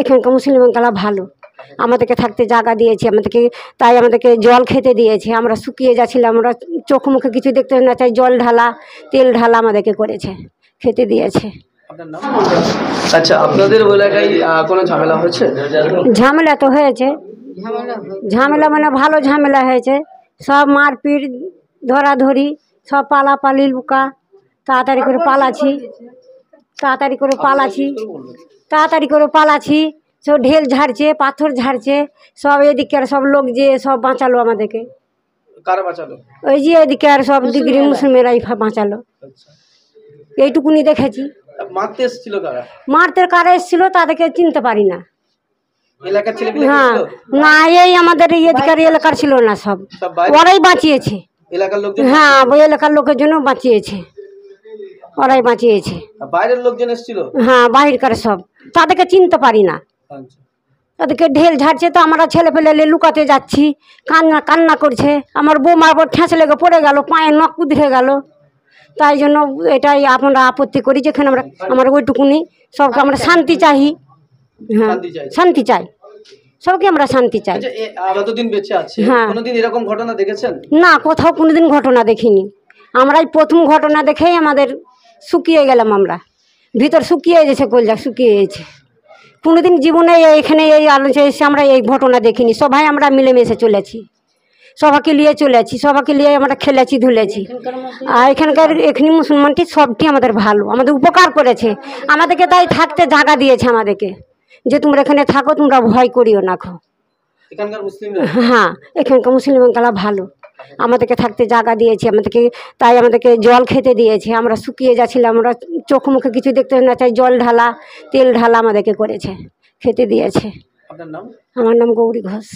এখানকার মুসলিমরা ভালো, আমাদেরকে থাকতে জায়গা দিয়েছে, তাই আমাদেরকে জল খেতে দিয়েছে। আমরা শুকিয়ে যাচ্ছিলাম, আমরা চোখ মুখে কিছু দেখতে না চাই, জল ঢালা তেল ঢালা আমাদেরকে করেছে, খেতে দিয়েছে। আচ্ছা, আপনাদের এলাকায় কোনো ঝামেলা হয়েছে? ঝামেলা তো হয়েছে, ঝামেলা মানে ভালো ঝামেলা হয়েছে, সব মারপিট ধরাধরি, সব পালাপালি লুকা, তাড়াতাড়ি করে পালাছি, সব ঢেল ঝাড়ছে, পাথর ঝাড়ছে, সব এদিকের সব লোক যে সব বাঁচালো আমাদেরকে। কারা বাঁচালো? ওই যে এদিকে আর সব ডিগ্রি মুসলিমেরাই বাঁচালো, এইটুকুনি দেখেছি। মারতে এসেছিল কারা? মারতে কারা এসেছিল তাদেরকে চিনতে পারি না। এলাকার ছেলে? হ্যাঁ, না, এই আমাদের এদিকার এলাকার ছিল না, সব ওরাই বাঁচিয়েছে। এলাকার লোকজন? হ্যাঁ, ওই এলাকার লোকের জন্য বাঁচিয়েছে, ওরাই বাঁচিয়েছে। বাইরের লোকজন এসেছিল? হ্যাঁ, বাহিরকার সব, তাদেরকে চিনতে পারি না। তাদেরকে ঢেল ঝাড়ছে, তো আমরা ছেলে ফেলে লুকাতে যাচ্ছি, কান্না করছে। আমার বৌমার পর ঠেঁস লেগে পড়ে গেল, পায়ে নখ উধরে গেল। তাই জন্য এটাই আমরা আপত্তি করি, যেখানে আমরা ওইটুকুনি সবকে আমরা শান্তি চাই। হ্যাঁ, শান্তি চাই, সবকে আমরা শান্তি চাই। যতদিন বেঁচে আছে কোনোদিন এরকম ঘটনা দেখেছেন? না, কোথাও কোনোদিন ঘটনা দেখিনি। আমরাই প্রথম ঘটনা দেখেই আমাদের শুকিয়ে গেলাম, আমরা ভিতর শুকিয়ে গেছে, কলজা শুকিয়ে গেছে। কোনোদিন জীবনে এখানে এই আলোচনা এসে আমরা এই ঘটনা দেখিনি। সবাই আমরা মিলেমিশে চলেছি, সবাইকে নিয়ে চলেছি, সবাইকে নিয়ে আমরা খেলেছি ধুলেছি। আর এখানে মুসলমানটি সবটি আমাদের ভালো, আমাদের উপকার করেছে, আমাদেরকে তাই থাকতে জায়গা দিয়েছে আমাদেরকে, যে তোমরা এখানে থাকো, তোমরা ভয় করিও না। হ্যাঁ, এখানকার মুসলিমরা ভালো, আমাদেরকে থাকতে জায়গা দিয়েছে, তাই আমাদেরকে জল খেতে দিয়েছে। আমরা শুকিয়ে যাচ্ছিলাম, আমরা চোখ মুখে কিছু দেখতে না চাই, জল ঢালা তেল ঢালা আমাদেরকে করেছে, খেতে দিয়েছে। আপনার নাম? আমার নাম গৌরী ঘোষ।